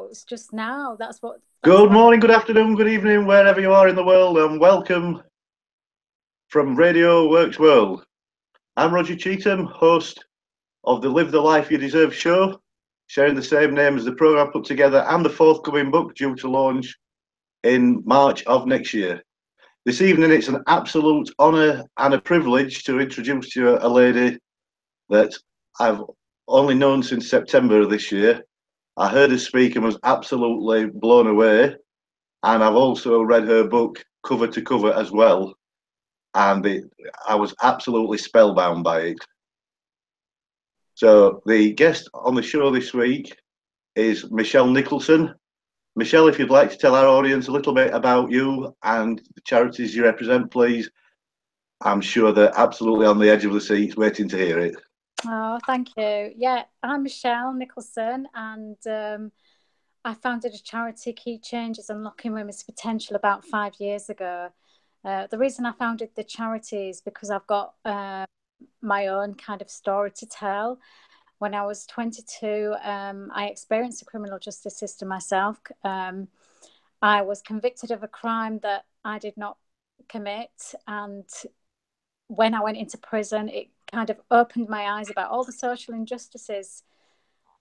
It's just now. That's Good what. morning, good afternoon, good evening, wherever you are in the world, and welcome from Radio Works World. I'm Roger Cheetham, host of the Live the Life You Deserve show, sharing the same name as the programme put together and the forthcoming book due to launch in March of next year. This evening, it's an absolute honour and a privilege to introduce to you a lady that I've only known since September of this year. I heard her speak and was absolutely blown away. And I've also read her book cover to cover as well. And I was absolutely spellbound by it. So the guest on the show this week is Michelle Nicholson. Michelle, if you'd like to tell our audience a little bit about you and the charities you represent, please. I'm sure they're absolutely on the edge of the seats waiting to hear it. Oh, thank you. Yeah, I'm Michelle Nicholson, and I founded a charity, Key Changes, Unlocking Women's Potential, about 5 years ago. The reason I founded the charity is because I've got my own kind of story to tell. When I was 22, I experienced the criminal justice system myself. I was convicted of a crime that I did not commit, and when I went into prison, it kind of opened my eyes about all the social injustices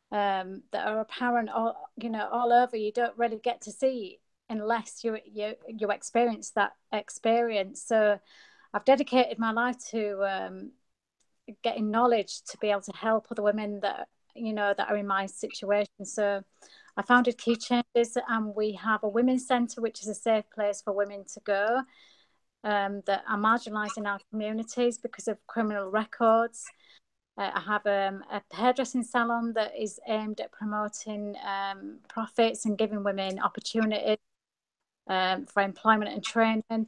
that are apparent all over. You don't really get to see unless you experience that experience. So I've dedicated my life to getting knowledge to be able to help other women that are in my situation. So I founded Key Changes, and we have a women's centre, which is a safe place for women to go that are marginalised in our communities because of criminal records. I have a hairdressing salon that is aimed at promoting profits and giving women opportunities for employment and training.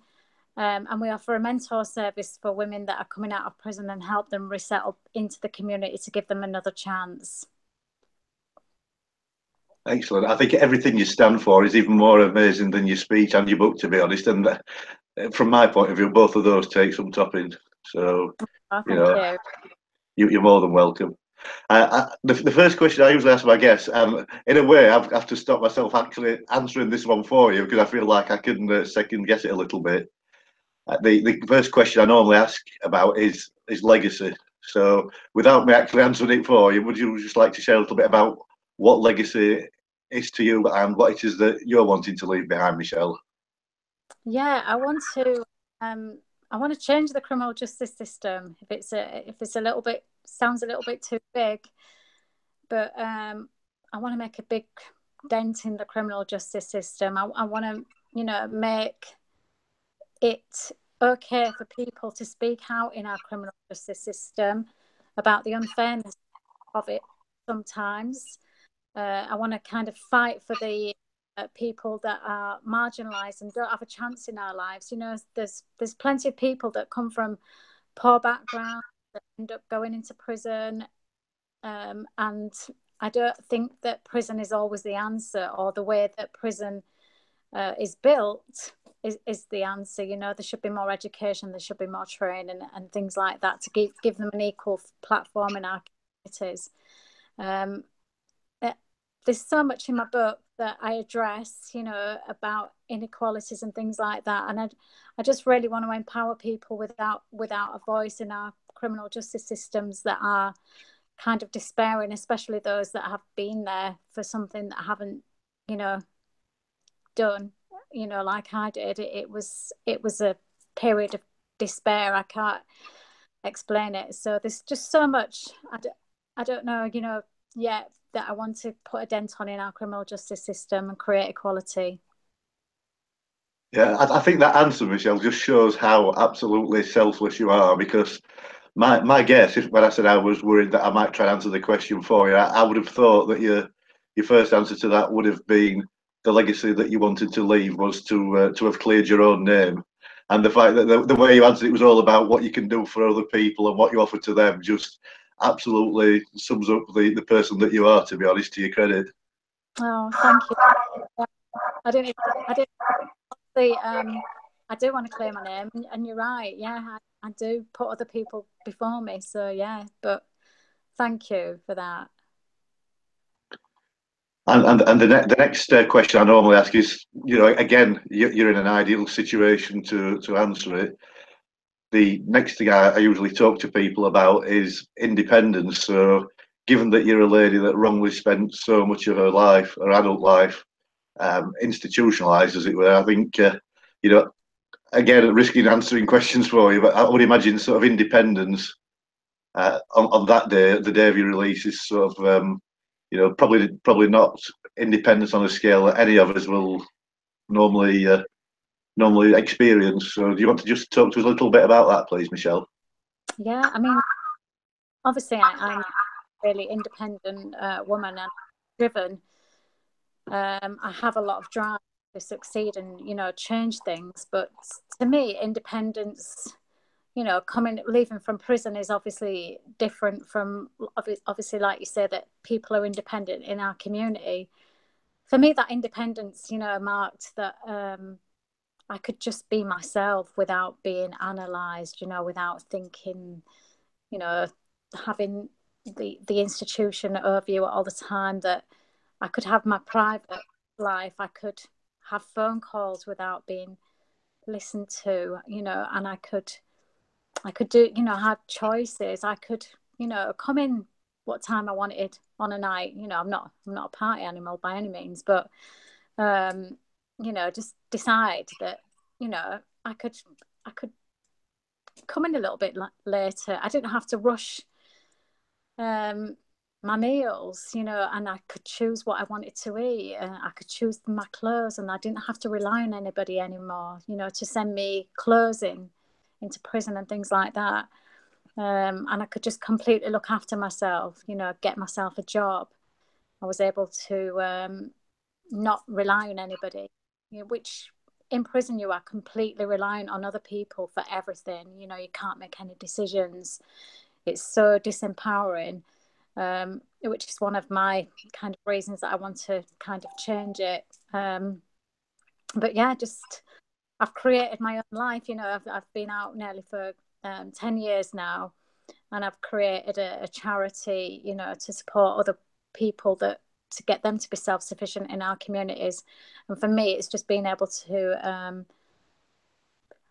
And we offer a mentor service for women that are coming out of prison and help them resettle into the community to give them another chance. Excellent. I think everything you stand for is even more amazing than your speech and your book, to be honest. And from my point of view, both of those take some topping. So, Thank you. You're more than welcome. The first question I usually ask my guests, in a way, I have to stop myself actually answering this one for you because I feel like I can second guess it a little bit. The first question I normally ask about is legacy. So, without me actually answering it for you, would you just like to share a little bit about what legacy is to you and what it is that you're wanting to leave behind, Michelle? Yeah, I want to change the criminal justice system. If it's a little bit sounds a little bit too big, but I want to make a big dent in the criminal justice system. I want to make it okay for people to speak out in our criminal justice system about the unfairness of it sometimes. I want to kind of fight for the people that are marginalised and don't have a chance in our lives. There's plenty of people that come from poor backgrounds that end up going into prison, and I don't think that prison is always the answer, or the way that prison is built is the answer. There should be more education, there should be more training and things like that to give them an equal platform in our communities. There's so much in my book that I address, about inequalities and things like that. And I just really want to empower people without a voice in our criminal justice systems that are kind of despairing, especially those that have been there for something that haven't, done, like I did. It was a period of despair. I can't explain it. So there's just so much I don't know, yet that I want to put a dent on in our criminal justice system and create equality. Yeah, I think that answer, Michelle, just shows how absolutely selfless you are. Because my guess, when I said I was worried that I might try and answer the question for you, I would have thought that your first answer to that would have been the legacy that you wanted to leave was to have cleared your own name. And the fact that the way you answered it was all about what you can do for other people and what you offer to them just absolutely sums up the person that you are, to be honest, to your credit. Oh, thank you. I didn't see, I do want to clear my name, and you're right. Yeah, I do put other people before me. So yeah, but thank you for that. And the next question I normally ask is, again, you're in an ideal situation to answer it. The next thing I usually talk to people about is independence. So, given that you're a lady that wrongly spent so much of her life, her adult life, institutionalized, as it were, I think, again, risking answering questions for you, but I would imagine sort of independence on that day, the day of your release, is sort of, probably not independence on a scale that any of us will normally normally experience. So, do you want to just talk to us a little bit about that, please, Michelle? Yeah, I mean, obviously, I'm a really independent woman and driven. I have a lot of drive to succeed and change things. But to me, independence, leaving from prison is obviously different from obviously, like you say, that people are independent in our community. For me, that independence, marked that I could just be myself without being analysed, without thinking, having the institution over you all the time, that I could have my private life. I could have phone calls without being listened to, and I could do, have choices. I could, come in what time I wanted on a night. I'm not a party animal by any means, but just decide that, I could come in a little bit later. I didn't have to rush my meals, and I could choose what I wanted to eat, and I could choose my clothes, and I didn't have to rely on anybody anymore, to send me clothes into prison and things like that. And I could just completely look after myself, get myself a job. I was able to not rely on anybody, which in prison you are completely reliant on other people for everything. You can't make any decisions. It's so disempowering, which is one of my kind of reasons that I want to kind of change it. But yeah, just I've created my own life. I've been out nearly for 10 years now, and I've created a charity, to support other people, to get them to be self-sufficient in our communities. And for me, it's just being able to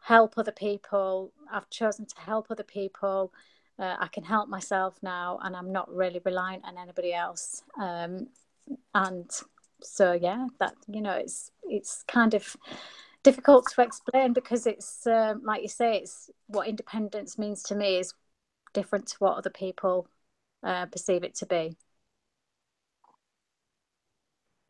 help other people. I've chosen to help other people. I can help myself now, and I'm not really reliant on anybody else. And so, yeah, that, it's kind of difficult to explain, because it's like you say, it's what independence means to me is different to what other people perceive it to be.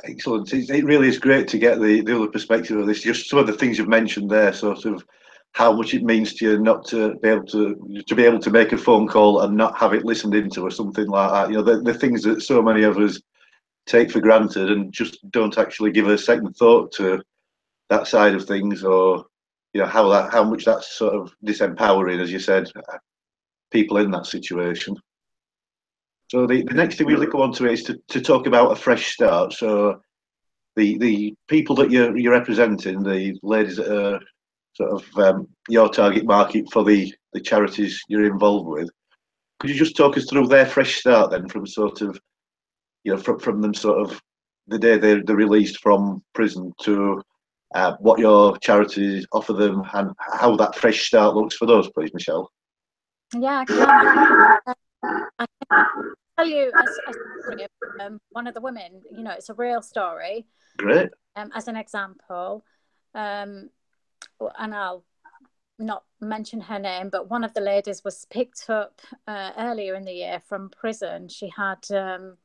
Excellent. It really is great to get the other perspective of this. Just some of the things you've mentioned there, sort of how much it means to you not to be able to make a phone call and not have it listened into or something like that. The things that so many of us take for granted and just don't actually give a second thought to that side of things, or how much that's sort of disempowering, as you said, people in that situation. So the next thing we really go on to is to talk about a fresh start. So the people that you're representing, the ladies that are sort of your target market for the charities you're involved with, could you just talk us through their fresh start then, from sort of from them sort of the day they're released from prison to what your charities offer them, and how that fresh start looks for those, please, Michelle? Yeah, I can. I can tell you a story of one of the women. It's a real story. Great. As an example, and I'll not mention her name, but one of the ladies was picked up earlier in the year from prison. She had her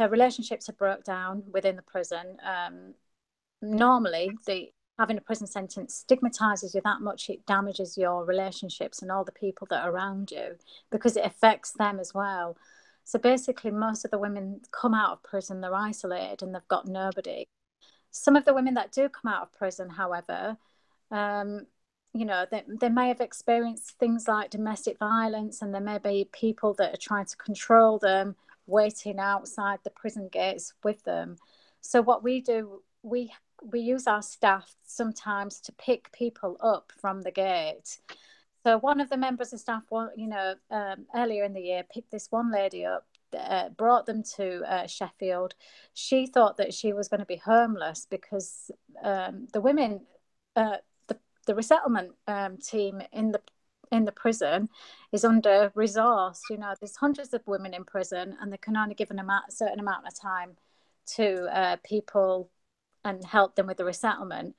relationships had broke down within the prison. Normally, having a prison sentence stigmatizes you that much. It damages your relationships and all the people that are around you, because it affects them as well. So basically, most of the women come out of prison, they're isolated and they've got nobody. Some of the women that do come out of prison, however, they may have experienced things like domestic violence, and there may be people that are trying to control them, waiting outside the prison gates with them. So what we do, we use our staff sometimes to pick people up from the gate. So one of the members of staff, earlier in the year, picked this one lady up. brought them to Sheffield, she thought that she was going to be homeless because the women, the resettlement team in the prison is under resourced. You know, there's hundreds of women in prison, and they can only give a certain amount of time to people and help them with the resettlement.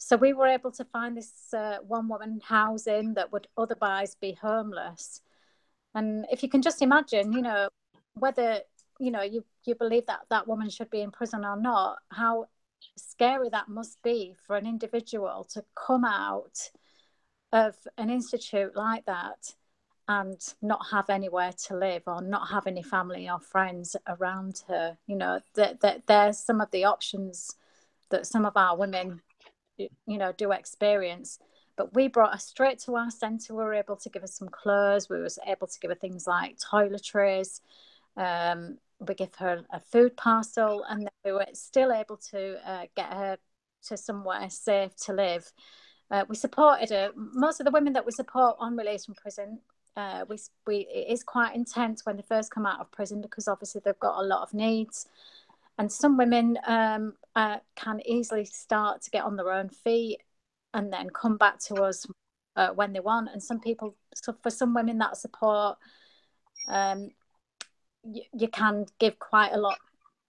So we were able to find this one woman housing that would otherwise be homeless. And if you can just imagine, you know, whether, you know, you believe that that woman should be in prison or not, how scary that must be for an individual to come out of an institute like that and not have anywhere to live or not have any family or friends around her. You know, that there's some of the options that some of our women, you know, do experience. But we brought her straight to our centre. We were able to give her some clothes. We was able to give her things like toiletries. We give her a food parcel, and then we were still able to get her to somewhere safe to live. We supported her. Most of the women that we support on release from prison, it is quite intense when they first come out of prison, because obviously they've got a lot of needs. And some women can easily start to get on their own feet and then come back to us when they want. And some people, so for some women, that support, you can give quite a lot.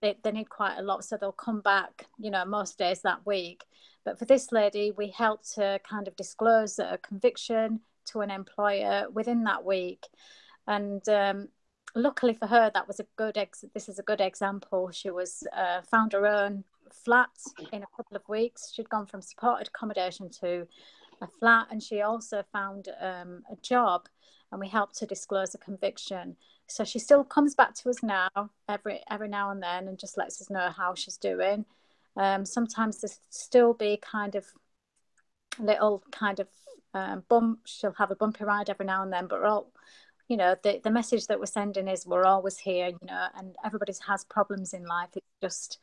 They need quite a lot, so they'll come back, you know, most days that week. But for this lady, we helped her kind of disclose a conviction to an employer within that week. And luckily for her, that was a good this is a good example. She was found her own flat in a couple of weeks. She'd gone from supported accommodation to a flat, and she also found a job, and we helped her disclose a conviction. So she still comes back to us now every now and then and just lets us know how she's doing. Sometimes there's still be kind of little kind of bump. She'll have a bumpy ride every now and then, but we're all, you know, the message that we're sending is we're always here, you know, and everybody has problems in life. It's just,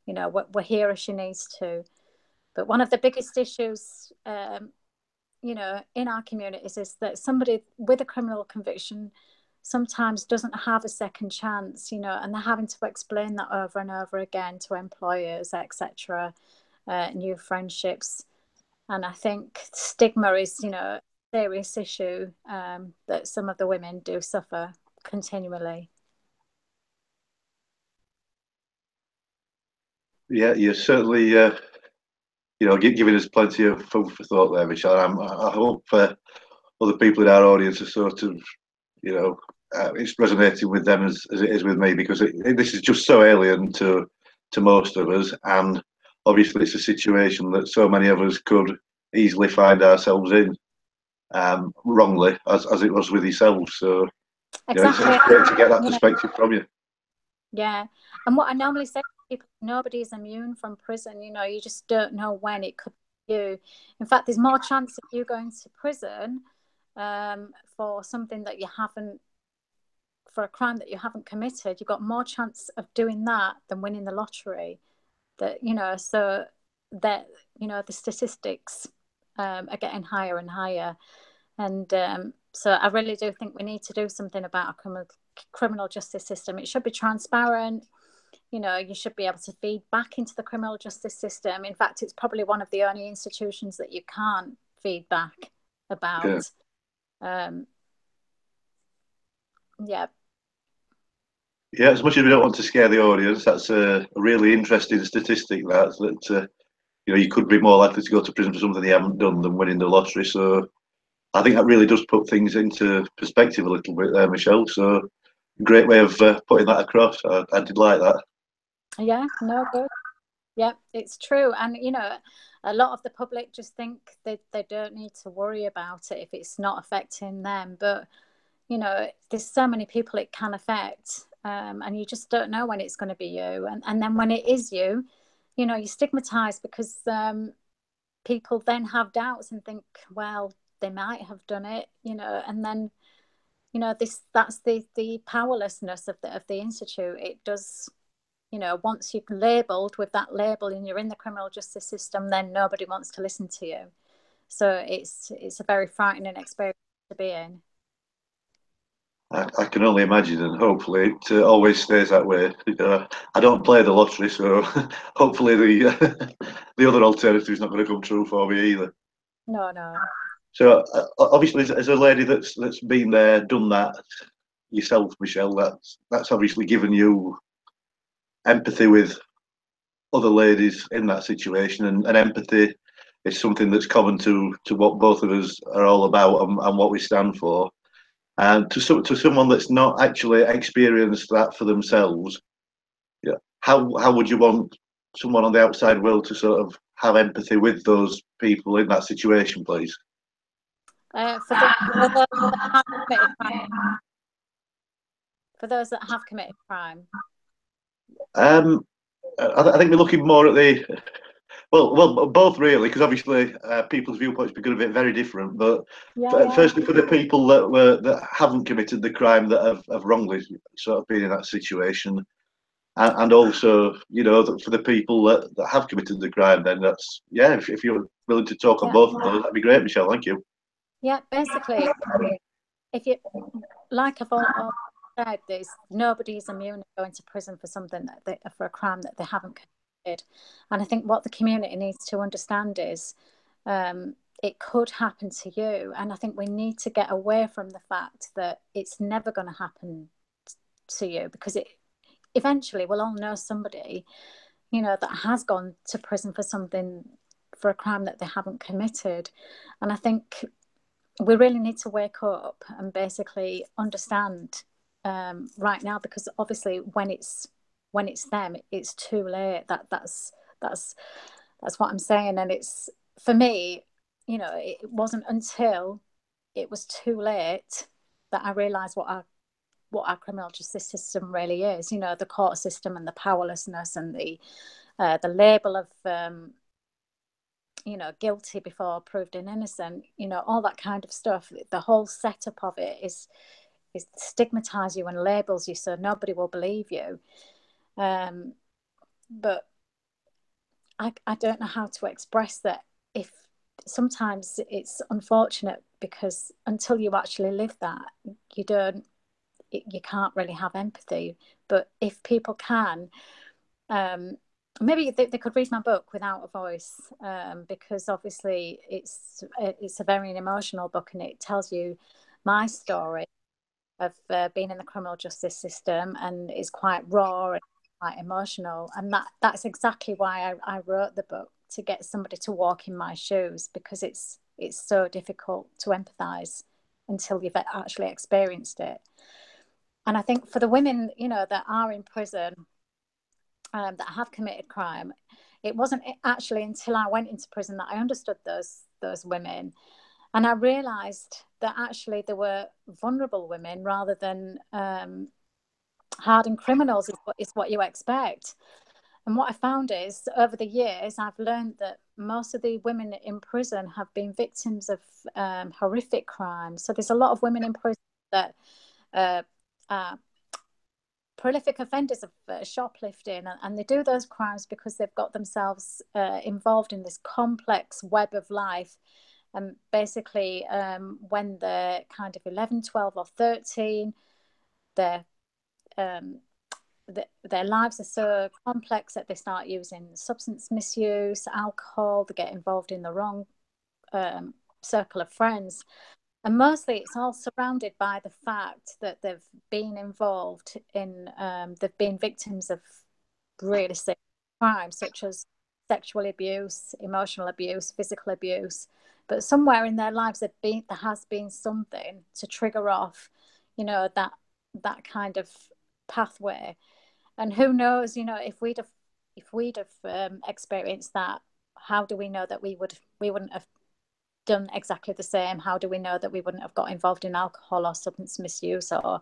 you know, we're here if she needs to. But one of the biggest issues, you know, in our communities is that somebody with a criminal conviction sometimes doesn't have a second chance, you know, and they're having to explain that over and over again to employers, etc., new friendships. And I think stigma is, you know, a serious issue that some of the women do suffer continually. Yeah, you're certainly, you know, giving us plenty of food for thought there, Michelle. I hope other people in our audience are sort of, you know, it's resonating with them as it is with me, because this is just so alien to most of us, and obviously it's a situation that so many of us could easily find ourselves in, wrongly, as it was with yourselves. So, you know, Exactly. it's great to get that Yeah. perspective from you. Yeah. And what I normally say to people, nobody's immune from prison. You know, you just don't know when it could be you. In fact, there's more chance of you going to prison for something that you haven't, for a crime that you haven't committed. You've got more chance of doing that than winning the lottery. That, you know, so that, you know, the statistics are getting higher and higher. And so I really do think we need to do something about our criminal justice system. It should be transparent. You know, you should be able to feed back into the criminal justice system. In fact, it's probably one of the only institutions that you can't feed back about. Yeah. Yeah. Yeah, as much as we don't want to scare the audience, that's a really interesting statistic. That you know, you could be more likely to go to prison for something you haven't done than winning the lottery. So I think that really does put things into perspective a little bit there, Michelle. So great way of putting that across. I did like that. Yeah, no, good. Yeah, it's true. And, you know, a lot of the public just think they don't need to worry about it if it's not affecting them. But, you know, there's so many people it can affect. And you just don't know when it's going to be you. And then when it is you know, you're stigmatized because people then have doubts and think, well, they might have done it, you know, and then, you know, that's the powerlessness of the institute. It does, you know, once you're labelled with that label and you're in the criminal justice system, then nobody wants to listen to you. So it's a very frightening experience to be in. I can only imagine, and hopefully it always stays that way. I don't play the lottery, so hopefully the the other alternative is not going to come true for me either. No, no. So obviously, as a lady that's been there, done that yourself, Michelle, that's obviously given you empathy with other ladies in that situation, and empathy is something that's common to what both of us are all about and what we stand for. And to someone that's not actually experienced that for themselves, yeah, how would you want someone on the outside world to sort of have empathy with those people in that situation, please? For those that have committed crime, for those that have committed crime. Um, I think we're looking more at the both really, because obviously people's viewpoints are going to be very different. But Yeah, yeah, firstly, for the people that haven't committed the crime, that have wrongly sort of been in that situation, and also, for the people that have committed the crime, then that's, yeah. If you're willing to talk on yeah, both of those, that'd be great, Michelle. Thank you. yeah. Basically, if you like I've all said, there's nobody's immune to going to prison for something for a crime that they haven't committed. And I think what the community needs to understand is it could happen to you. And I think we need to get away from the fact that it's never going to happen to you, because it eventually we'll all know somebody, that has gone to prison for something, for a crime that they haven't committed. And I think we really need to wake up and basically understand right now, because obviously when it's them, it's too late. That's what I'm saying. And it's, for me, it wasn't until it was too late that I realized what our criminal justice system really is. The court system and the powerlessness and the label of guilty before proved innocent, all that kind of stuff. The whole setup of it is stigmatize you and labels you so nobody will believe you. But I don't know how to express that. If sometimes it's unfortunate, because until you actually live that, you can't really have empathy. But if people can, maybe they could read my book Without a Voice, because obviously it's a very emotional book, and it tells you my story of being in the criminal justice system, and it's quite raw and quite emotional. And that's exactly why I wrote the book, to get somebody to walk in my shoes, because it's so difficult to empathize until you've actually experienced it. And I think for the women, that are in prison, that have committed crime, it wasn't actually until I went into prison that I understood those women, and I realised that actually they were vulnerable women rather than hardened criminals. Is what you expect. And what I found is, over the years, I've learned that most of the women in prison have been victims of horrific crimes. So there's a lot of women in prison that are prolific offenders of shoplifting, and they do those crimes because they've got themselves involved in this complex web of life. And basically, when they're kind of 11, 12 or 13, they're their lives are so complex that they start using substance misuse, alcohol, they get involved in the wrong circle of friends. And mostly it's all surrounded by the fact that they've been involved in, they've been victims of really serious crimes, such as sexual abuse, emotional abuse, physical abuse. But somewhere in their lives, there has been something to trigger off, that kind of pathway. And who knows, if we'd have experienced that, how do we know that we wouldn't have done exactly the same? How do we know that we wouldn't have got involved in alcohol or substance misuse, or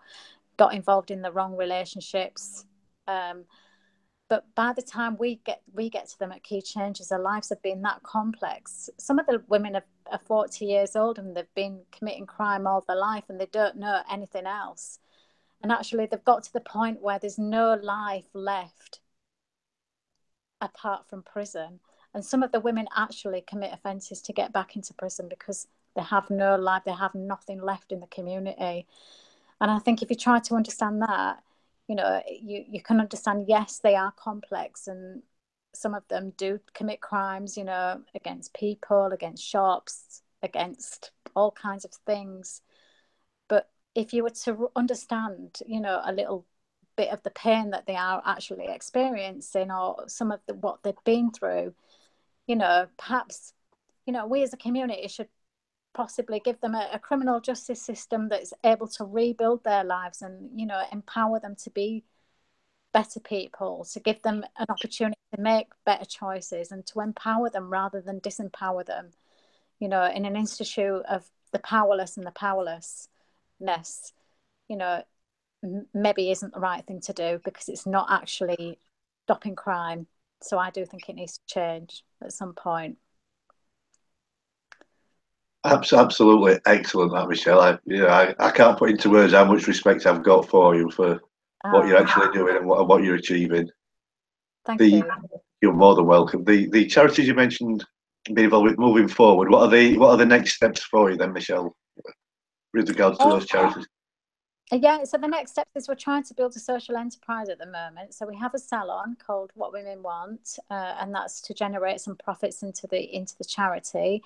got involved in the wrong relationships? But by the time we get to them at key changes, their lives have been that complex. Some of the women are 40 years old and they've been committing crime all their life, and they don't know anything else. And actually, they've got to the point where there's no life left apart from prison. And some of the women actually commit offences to get back into prison, because they have no life, they have nothing left in the community. And I think if you try to understand that, you can understand, yes, they are complex, and some of them do commit crimes, against people, against shops, against all kinds of things. But if you were to understand, a little bit of the pain that they are actually experiencing, or some of what they've been through, perhaps, we as a community should possibly give them a criminal justice system that's able to rebuild their lives and, empower them to be better people, to give them an opportunity to make better choices and to empower them rather than disempower them, in an institute of the powerless and the powerlessness, maybe isn't the right thing to do, because it's not actually stopping crime. So I do think it needs to change at some point. Absolutely excellent, that Michelle. I can't put into words how much respect I've got for you for what you're actually doing and what you're achieving. Thank you. You're more than welcome. The charities you mentioned being involved with moving forward, what are the next steps for you then, Michelle, with regards to those charities? Yeah, so the next step is we're trying to build a social enterprise at the moment. So we have a salon called What Women Want, and that's to generate some profits into the charity.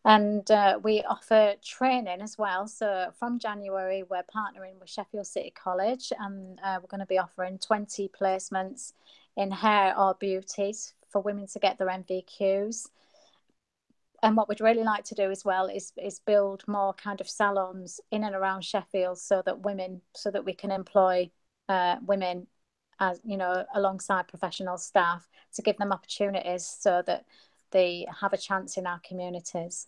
And we offer training as well. So from January, we're partnering with Sheffield City College, and we're going to be offering 20 placements in hair or beauties for women to get their MVQs. And what we'd really like to do as well is build more kind of salons in and around Sheffield, so that we can employ women, as alongside professional staff, to give them opportunities so that they have a chance in our communities.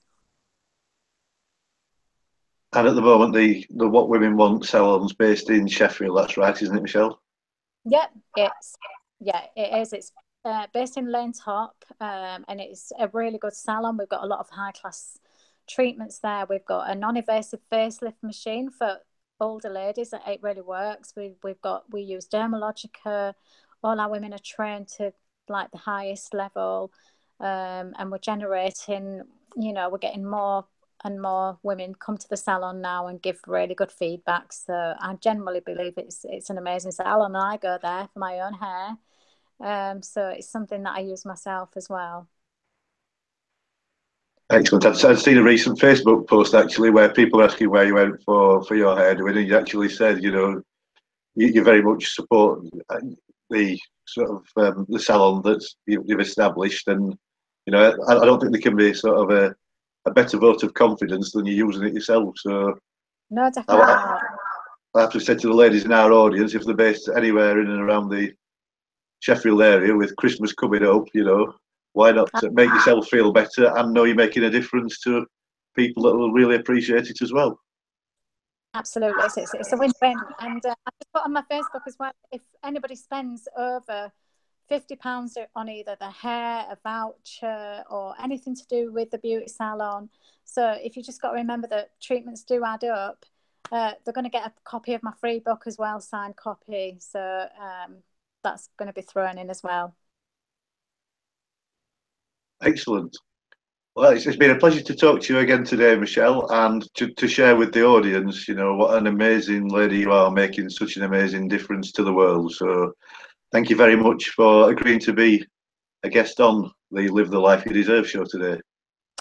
And at the moment, the What Women Want salon's based in Sheffield. That's right, isn't it, Michelle? Yep, it is. It's based in Lane Top, and it's a really good salon. We've got a lot of high class treatments there. We've got a non-invasive facelift machine for older ladies. It really works. We use Dermalogica. All our women are trained to like the highest level, and we're generating. We're getting more and more women come to the salon now and give really good feedback. So I generally believe it's an amazing salon, and I go there for my own hair. So it's something that I use myself as well. Excellent. I've seen a recent Facebook post actually where people are asking where you went for your hair doing, and you actually said, you very much support the sort of the salon that you've established, and I don't think there can be sort of a better vote of confidence than you using it yourself. So no, definitely not. I have to say to the ladies in our audience, if they're based anywhere in and around the Sheffield area with Christmas coming up, why not make yourself feel better and know you're making a difference to people that will really appreciate it as well. Absolutely, it's a win-win. And I just put on my Facebook as well, if anybody spends over £50 on either the hair, a voucher, or anything to do with the beauty salon. So if you just got to remember that treatments do add up, they're going to get a copy of my free book as well, signed copy. So that's going to be thrown in as well. Excellent. Well, it's been a pleasure to talk to you again today, Michelle, and to share with the audience, what an amazing lady you are, making such an amazing difference to the world. So thank you very much for agreeing to be a guest on the Live the Life You Deserve show today.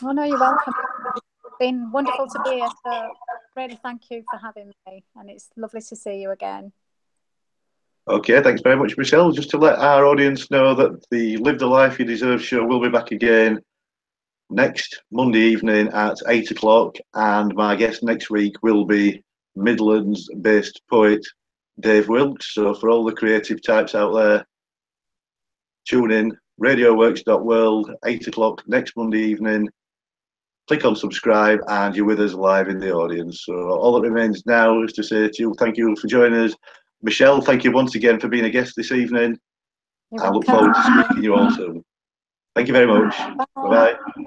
Oh, no, you're welcome. It's been wonderful to be here. So really thank you for having me, and it's lovely to see you again. Okay, thanks very much, Michelle. Just to let our audience know that the Live the Life You Deserve show will be back again next Monday evening at 8 o'clock, and my guest next week will be Midlands-based poet Dave Wilkes. So for all the creative types out there, tune in, radioworks.world, 8 o'clock next Monday evening. Click on subscribe and you're with us live in the audience. So all that remains now is to say to you, thank you for joining us. Michelle, thank you once again for being a guest this evening. I look forward to speaking to you all soon. Thank you very much. Bye. Bye-bye.